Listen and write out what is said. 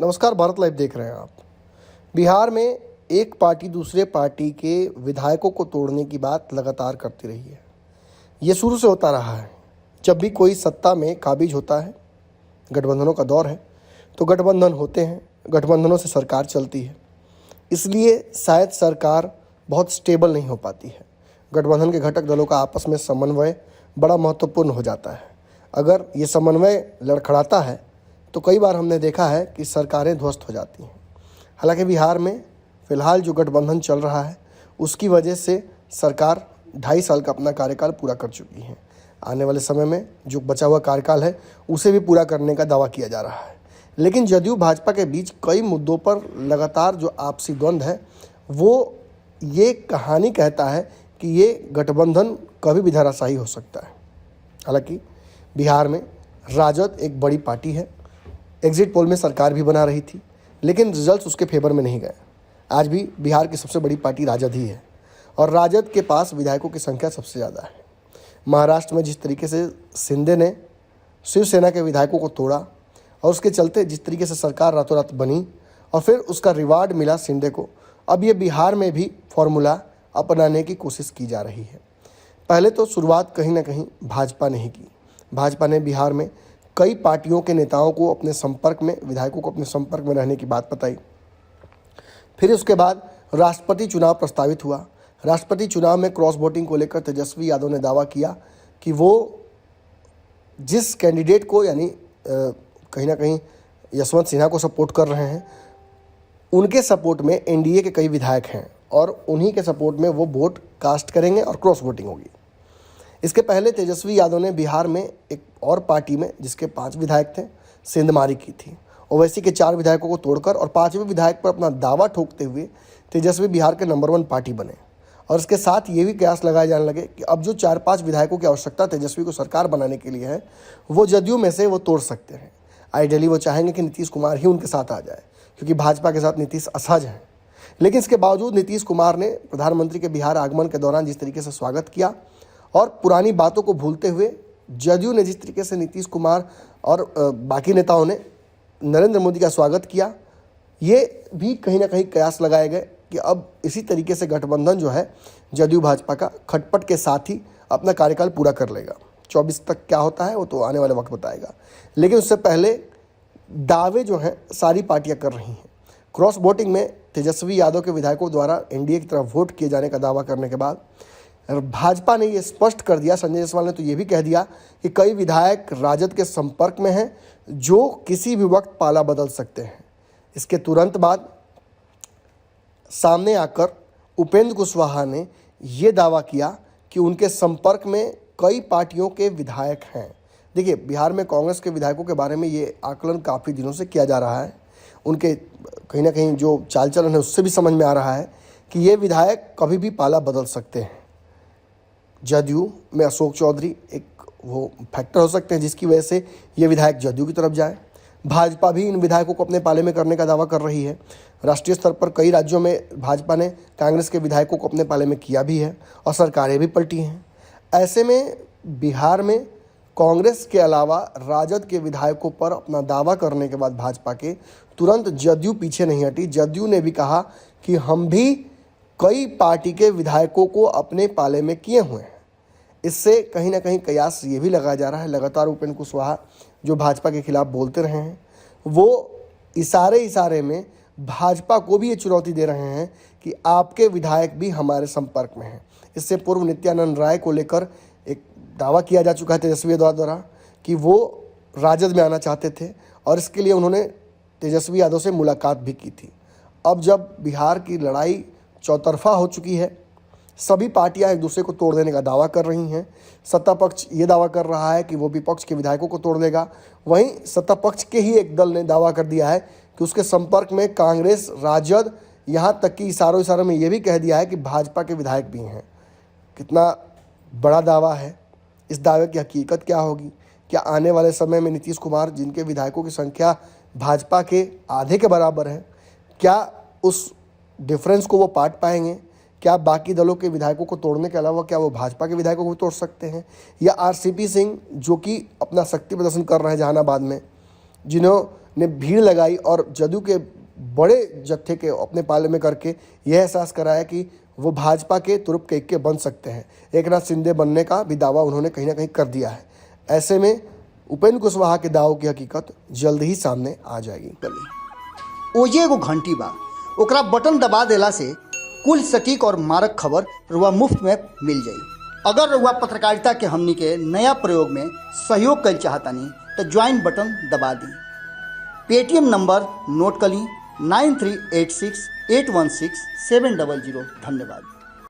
नमस्कार, भारत लाइव देख रहे हैं आप। बिहार में एक पार्टी दूसरे पार्टी के विधायकों को तोड़ने की बात लगातार करती रही है। ये शुरू से होता रहा है। जब भी कोई सत्ता में काबिज होता है, गठबंधनों का दौर है, तो गठबंधन होते हैं, गठबंधनों से सरकार चलती है। इसलिए शायद सरकार बहुत स्टेबल नहीं हो पाती है। गठबंधन के घटक दलों का आपस में समन्वय बड़ा महत्वपूर्ण हो जाता है। अगर ये समन्वय लड़खड़ाता है तो कई बार हमने देखा है कि सरकारें ध्वस्त हो जाती हैं। हालांकि बिहार में फ़िलहाल जो गठबंधन चल रहा है उसकी वजह से सरकार 2.5 साल का अपना कार्यकाल पूरा कर चुकी है। आने वाले समय में जो बचा हुआ कार्यकाल है उसे भी पूरा करने का दावा किया जा रहा है। लेकिन जदयू भाजपा के बीच कई मुद्दों पर लगातार जो आपसी द्वंद्व है वो ये कहानी कहता है कि ये गठबंधन कभी भी धराशायी हो सकता है। हालांकि बिहार में राजद एक बड़ी पार्टी है, एग्जिट पोल में सरकार भी बना रही थी, लेकिन रिजल्ट्स उसके फेवर में नहीं गए। आज भी बिहार की सबसे बड़ी पार्टी राजद ही है और राजद के पास विधायकों की संख्या सबसे ज़्यादा है। महाराष्ट्र में जिस तरीके से शिंदे ने शिवसेना के विधायकों को तोड़ा और उसके चलते जिस तरीके से सरकार रातों रात बनी और फिर उसका रिवार्ड मिला शिंदे को, अब ये बिहार में भी फॉर्मूला अपनाने की कोशिश की जा रही है। पहले तो शुरुआत कहीं ना कहीं भाजपा ने ही की। भाजपा ने बिहार में कई पार्टियों के नेताओं को अपने संपर्क में, विधायकों को अपने संपर्क में रहने की बात बताई। फिर उसके बाद राष्ट्रपति चुनाव प्रस्तावित हुआ। राष्ट्रपति चुनाव में क्रॉस वोटिंग को लेकर तेजस्वी यादव ने दावा किया कि वो जिस कैंडिडेट को यानी कहीं ना कहीं यशवंत सिन्हा को सपोर्ट कर रहे हैं, उनके सपोर्ट में एनडीए के कई विधायक हैं और उन्हीं के सपोर्ट में वो वोट कास्ट करेंगे और क्रॉस वोटिंग होगी। इसके पहले तेजस्वी यादव ने बिहार में एक और पार्टी में जिसके 5 विधायक थे सेंधमारी की थी। ओवैसी के 4 विधायकों को तोड़कर और 5वें विधायक पर अपना दावा ठोकते हुए तेजस्वी बिहार के नंबर 1 पार्टी बने। और इसके साथ ये भी कयास लगाए जाने लगे कि अब जो 4-5 विधायकों की आवश्यकता तेजस्वी को सरकार बनाने के लिए है वो जदयू में से वो तोड़ सकते हैं। आइडियली वो चाहेंगे कि नीतीश कुमार ही उनके साथ आ जाए, क्योंकि भाजपा के साथ नीतीश असहज हैं। लेकिन इसके बावजूद नीतीश कुमार ने प्रधानमंत्री के बिहार आगमन के दौरान जिस तरीके से स्वागत किया और पुरानी बातों को भूलते हुए जदयू ने जिस तरीके से नीतीश कुमार और बाकी नेताओं ने नरेंद्र मोदी का स्वागत किया, ये भी कहीं ना कहीं कयास लगाए गए कि अब इसी तरीके से गठबंधन जो है जदयू भाजपा का खटपट के साथ ही अपना कार्यकाल पूरा कर लेगा। 24 तक क्या होता है वो तो आने वाले वक्त बताएगा। लेकिन उससे पहले दावे जो हैं सारी पार्टियां कर रही हैं। क्रॉस वोटिंग में तेजस्वी यादव के विधायकों द्वारा एनडीए की तरफ वोट किए जाने का दावा करने के बाद भाजपा ने ये स्पष्ट कर दिया, संजय जायसवाल ने तो ये भी कह दिया कि कई विधायक राजद के संपर्क में हैं जो किसी भी वक्त पाला बदल सकते हैं। इसके तुरंत बाद सामने आकर उपेंद्र कुशवाहा ने ये दावा किया कि उनके संपर्क में कई पार्टियों के विधायक हैं। देखिए, बिहार में कांग्रेस के विधायकों के बारे में ये आकलन काफ़ी दिनों से किया जा रहा है। उनके कहीं ना कहीं जो चाल चलन है उससे भी समझ में आ रहा है कि ये विधायक कभी भी पाला बदल सकते हैं। जदयू में अशोक चौधरी एक वो फैक्टर हो सकते हैं जिसकी वजह से ये विधायक जदयू की तरफ जाए। भाजपा भी इन विधायकों को अपने पाले में करने का दावा कर रही है। राष्ट्रीय स्तर पर कई राज्यों में भाजपा ने कांग्रेस के विधायकों को अपने पाले में किया भी है और सरकारें भी पलटी हैं। ऐसे में बिहार में कांग्रेस के अलावा राजद के विधायकों पर अपना दावा करने के बाद भाजपा के तुरंत जदयू पीछे नहीं हटी। जदयू ने भी कहा कि हम भी कई पार्टी के विधायकों को अपने पाले में किए हुए हैं। इससे कहीं ना कहीं कयास ये भी लगाया जा रहा है, लगातार उपेंद्र कुशवाहा जो भाजपा के खिलाफ बोलते रहे हैं वो इशारे में भाजपा को भी ये चुनौती दे रहे हैं कि आपके विधायक भी हमारे संपर्क में हैं। इससे पूर्व नित्यानंद राय को लेकर एक दावा किया जा चुका है तेजस्वी द्वारा कि वो राजद में आना चाहते थे और इसके लिए उन्होंने तेजस्वी यादव से मुलाकात भी की थी। अब जब बिहार की लड़ाई चौतरफा हो चुकी है, सभी पार्टियां एक दूसरे को तोड़ देने का दावा कर रही हैं। सत्ता पक्ष ये दावा कर रहा है कि वो विपक्ष के विधायकों को तोड़ देगा, वहीं सत्ता पक्ष के ही एक दल ने दावा कर दिया है कि उसके संपर्क में कांग्रेस, राजद, यहाँ तक कि इशारों में ये भी कह दिया है कि भाजपा के विधायक भी हैं। कितना बड़ा दावा है, इस दावे की हकीकत क्या होगी? क्या आने वाले समय में नीतीश कुमार, जिनके विधायकों की संख्या भाजपा के आधे के बराबर है, क्या उस डिफरेंस को वो पाट पाएंगे? क्या बाकी दलों के विधायकों को तोड़ने के अलावा क्या वो भाजपा के विधायकों को भी तोड़ सकते हैं? या आरसीपी सिंह जो कि अपना शक्ति प्रदर्शन कर रहे हैं जहानाबाद में, जिन्हों ने भीड़ लगाई और जदयू के बड़े जत्थे के अपने पाले में करके यह एहसास कराया कि वो भाजपा के तुरुप के इक्के बन सकते हैं। एकनाथ शिंदे बनने का भी दावा उन्होंने कहीं ना कहीं कर दिया है। ऐसे में उपेंद्र कुशवाहा के दावों की हकीकत जल्द ही सामने आ जाएगी। ओजे एगो घंटी बा, ओकरा बटन दबा देला से कुल सटीक और मारक खबर रुआ मुफ्त में मिल जाई। अगर रुआ पत्रकारिता के हमनी के नया प्रयोग में सहयोग कर चाहतानी तो ज्वाइन बटन दबा दी। पेटीएम नंबर नोट कर ली 9386816700। धन्यवाद।